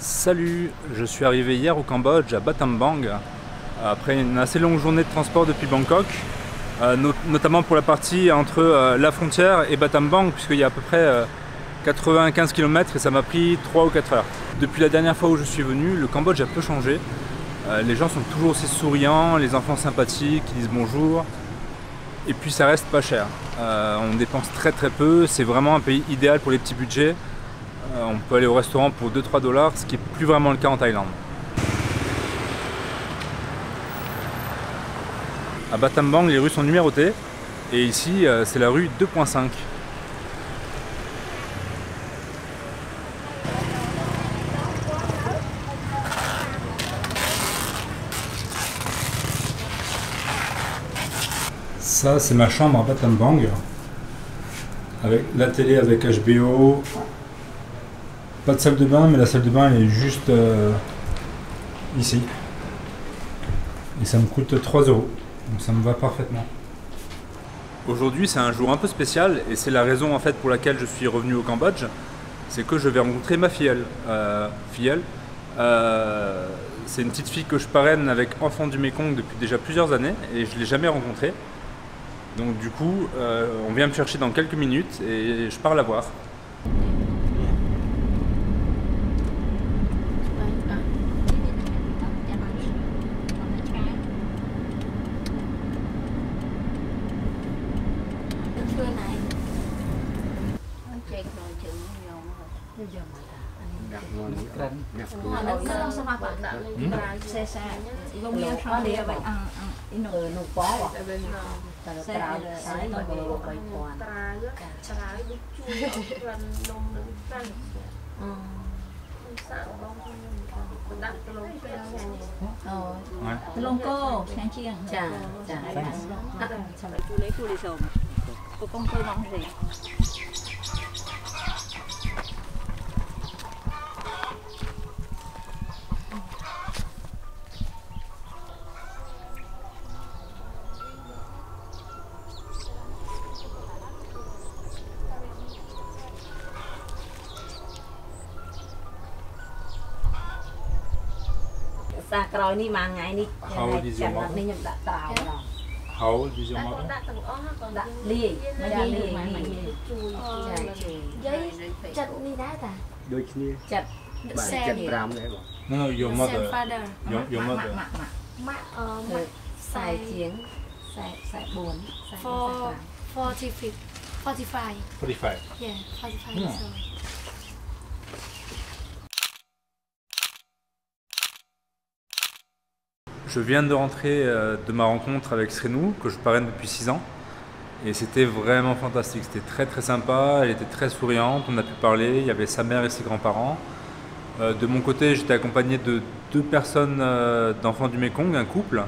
Salut, je suis arrivé hier au Cambodge, à Battambang, après une assez longue journée de transport depuis Bangkok, notamment pour la partie entre la frontière et Battambang, puisqu'il y a à peu près 95 km et ça m'a pris 3 ou 4 heures. Depuis la dernière fois où je suis venu, le Cambodge a peu changé. Les gens sont toujours aussi souriants, les enfants sympathiques, ils disent bonjour. Et puis ça reste pas cher. On dépense très peu, c'est vraiment un pays idéal pour les petits budgets. On peut aller au restaurant pour 2-3 $, ce qui n'est plus vraiment le cas en Thaïlande. À Battambang, les rues sont numérotées et ici, c'est la rue 2.5. Ça, c'est ma chambre à Battambang, avec la télé avec HBO. Pas de salle de bain, mais la salle de bain elle est juste ici. Et ça me coûte 3 €. Donc ça me va parfaitement. Aujourd'hui c'est un jour un peu spécial et c'est la raison en fait pour laquelle je suis revenu au Cambodge. C'est que je vais rencontrer ma filleule. C'est une petite fille que je parraine avec Enfants du Mékong depuis déjà plusieurs années et je ne l'ai jamais rencontrée. Donc du coup, on vient me chercher dans quelques minutes et je pars la voir. How old is your mother? How old is your mother? No, your mother. Your mother. 45. 45. Yeah, 45 years old. Je viens de rentrer de ma rencontre avec Srenou, que je parraine depuis 6 ans. Et c'était vraiment fantastique, c'était très sympa, elle était très souriante, on a pu parler, il y avait sa mère et ses grands-parents. De mon côté, j'étais accompagné de 2 personnes d'Enfants du Mékong, un couple,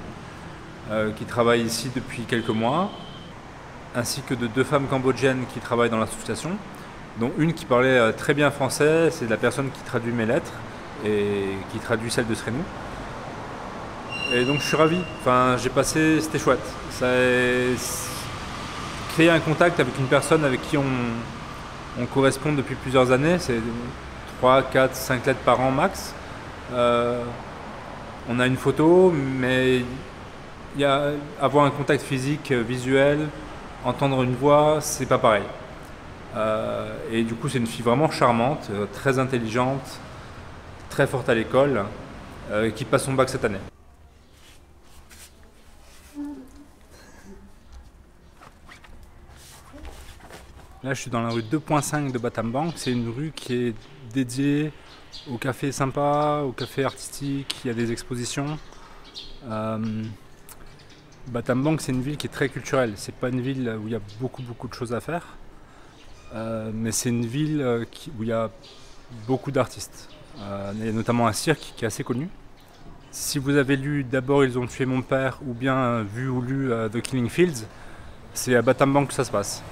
qui travaille ici depuis quelques mois, ainsi que de 2 femmes cambodgiennes qui travaillent dans l'association, dont une qui parlait très bien français, c'est la personne qui traduit mes lettres et qui traduit celles de Srenou. Et donc je suis ravi, enfin c'était chouette. Ça a créé un contact avec une personne avec qui on correspond depuis plusieurs années, c'est 3, 4, 5 lettres par an max. On a une photo, mais avoir un contact physique, visuel, entendre une voix, c'est pas pareil. Et du coup c'est une fille vraiment charmante, très intelligente, très forte à l'école, qui passe son bac cette année. Là, je suis dans la rue 2.5 de Battambang. C'est une rue qui est dédiée aux cafés sympas, aux cafés artistiques. Il y a des expositions. Battambang, c'est une ville qui est très culturelle. C'est pas une ville où il y a beaucoup de choses à faire, mais c'est une ville où il y a beaucoup d'artistes. Il y a notamment un cirque qui est assez connu. Si vous avez lu D'abord ils ont tué mon père ou bien vu ou lu The Killing Fields, c'est à Battambang que ça se passe.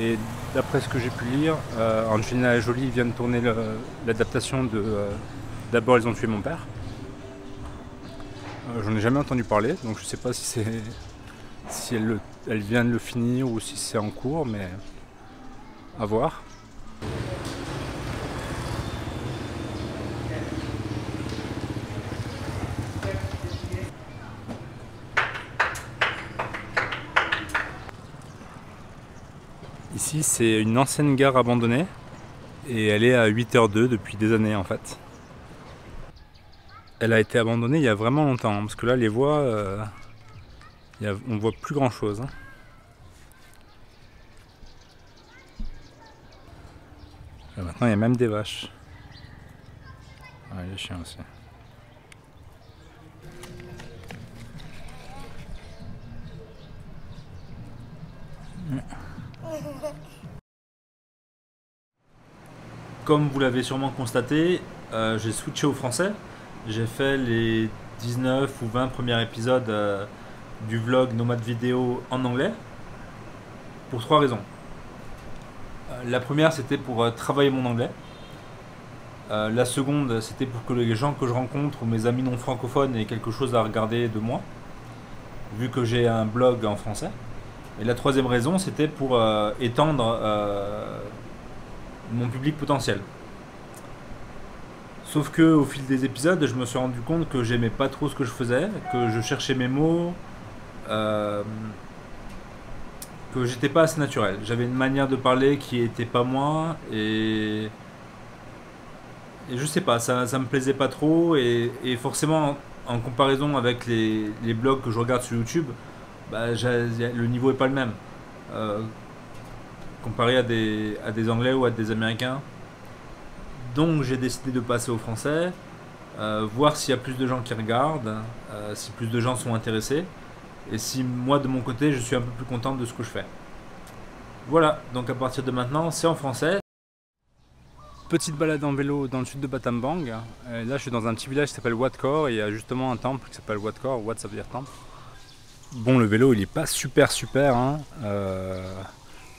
Et d'après ce que j'ai pu lire, Angelina Jolie vient de tourner l'adaptation de D'abord ils ont tué mon père. J'en ai jamais entendu parler, donc je ne sais pas si elle vient de le finir ou si c'est en cours, mais à voir. Ici, c'est une ancienne gare abandonnée et elle est à 8h02 depuis des années en fait. Elle a été abandonnée il y a vraiment longtemps parce que là, les voies, on voit plus grand chose. Et maintenant, il y a même des vaches. Ah, les chiens aussi. Comme vous l'avez sûrement constaté, j'ai switché au français. J'ai fait les 19 ou 20 premiers épisodes du vlog Nomade Vidéo en anglais pour 3 raisons. La première, c'était pour travailler mon anglais. La seconde, c'était pour que les gens que je rencontre ou mes amis non francophones aient quelque chose à regarder de moi, vu que j'ai un blog en français. Et la troisième raison, c'était pour étendre mon public potentiel. Sauf que au fil des épisodes, je me suis rendu compte que j'aimais pas trop ce que je faisais, que je cherchais mes mots, que j'étais pas assez naturel. J'avais une manière de parler qui était pas moi et je sais pas, ça me plaisait pas trop et forcément en comparaison avec les blogs que je regarde sur YouTube, bah, le niveau est pas le même. Comparé à des Anglais ou à des Américains. Donc j'ai décidé de passer au français, voir s'il y a plus de gens qui regardent, si plus de gens sont intéressés, et si moi de mon côté je suis un peu plus content de ce que je fais. Voilà, donc à partir de maintenant c'est en français. Petite balade en vélo dans le sud de Battambang. Là je suis dans un petit village qui s'appelle Wat Kor et il y a justement un temple qui s'appelle Wat Kor. Wat ça veut dire temple. Bon, le vélo il est pas super hein,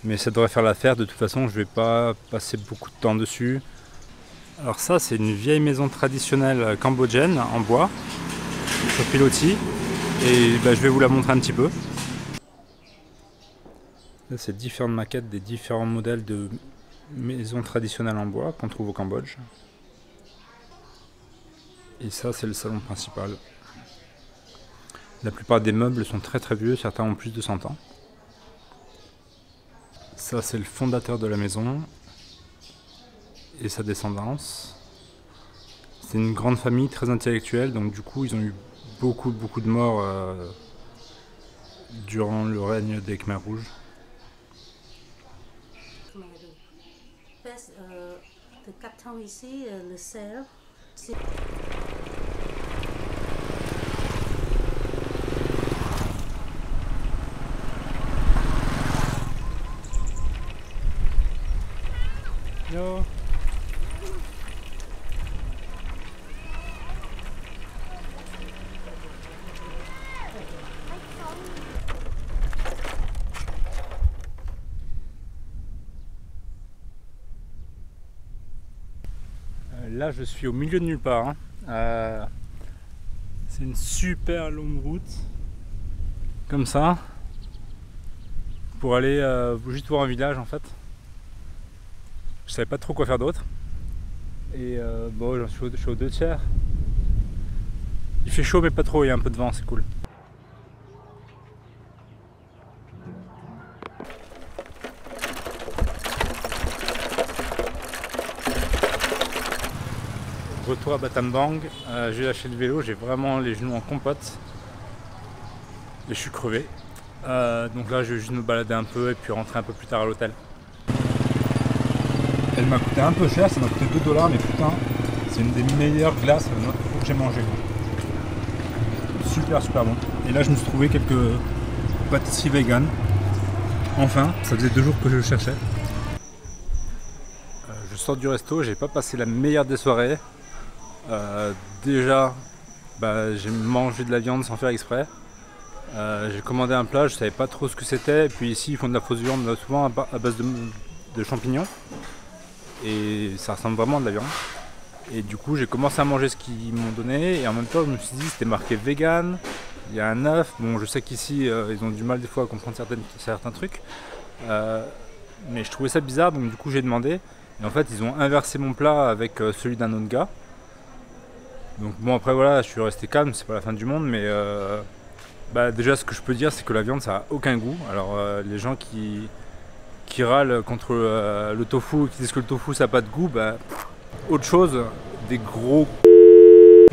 mais ça devrait faire l'affaire. De toute façon je vais pas passer beaucoup de temps dessus. Alors ça c'est une vieille maison traditionnelle cambodgienne en bois sur pilotis et je vais vous la montrer un petit peu. Là c'est différentes maquettes des différents modèles de maisons traditionnelles en bois qu'on trouve au Cambodge. Et ça c'est le salon principal. La plupart des meubles sont très vieux, certains ont plus de 100 ans. Ça c'est le fondateur de la maison et sa descendance. C'est une grande famille très intellectuelle, donc du coup ils ont eu beaucoup de morts durant le règne des Khmers rouges. Hello. Là je suis au milieu de nulle part. C'est une super longue route comme ça pour aller juste voir un village en fait. Je savais pas trop quoi faire d'autre et bon je suis aux 2 tiers. Il fait chaud mais pas trop, il y a un peu de vent, c'est cool. Retour à Battambang, j'ai lâché le vélo, j'ai vraiment les genoux en compote et je suis crevé. Donc là je vais juste me balader un peu et puis rentrer un peu plus tard à l'hôtel. Elle m'a coûté un peu cher, ça m'a coûté 2 $, mais putain, c'est une des meilleures glaces que j'ai mangé. Super bon. Et là je me suis trouvé quelques pâtisseries vegan. Enfin, ça faisait 2 jours que je le cherchais. Je sors du resto, j'ai pas passé la meilleure des soirées. Déjà, j'ai mangé de la viande sans faire exprès. J'ai commandé un plat, je savais pas trop ce que c'était. Et puis ici ils font de la fausse viande souvent à base de champignons. Et ça ressemble vraiment à de la viande. Et du coup j'ai commencé à manger ce qu'ils m'ont donné. Et en même temps je me suis dit c'était marqué vegan. Il y a un œuf. Bon je sais qu'ici ils ont du mal des fois à comprendre certains trucs. Mais je trouvais ça bizarre donc du coup j'ai demandé. Et en fait ils ont inversé mon plat avec celui d'un autre gars. Donc bon après voilà je suis resté calme, c'est pas la fin du monde mais déjà ce que je peux dire c'est que la viande ça a aucun goût. Alors les gens qui qui râlent contre le tofu, qui disent que le tofu ça n'a pas de goût, bah, autre chose, des gros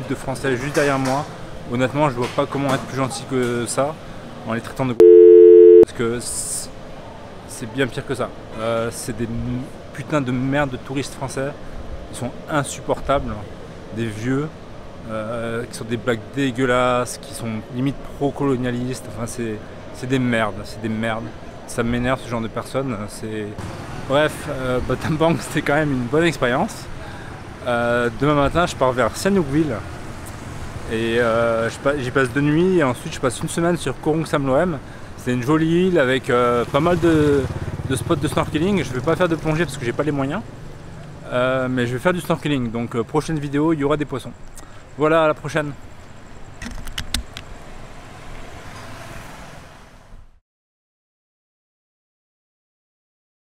de français juste derrière moi. Honnêtement, je vois pas comment être plus gentil que ça en les traitant de parce que c'est bien pire que ça. C'est des putains de merde de touristes français. Ils sont insupportables, des vieux, qui sont des blagues dégueulasses, qui sont limite pro-colonialistes. Enfin, c'est des merdes, Ça m'énerve ce genre de personnes. Bref, Battambang c'était quand même une bonne expérience. Demain matin, je pars vers Sihanoukville et j'y passe 2 nuits et ensuite je passe une semaine sur Koh Rong Samloem. C'est une jolie île avec pas mal de spots de snorkeling. Je ne vais pas faire de plongée parce que j'ai pas les moyens, mais je vais faire du snorkeling. Donc prochaine vidéo, il y aura des poissons. Voilà, à la prochaine.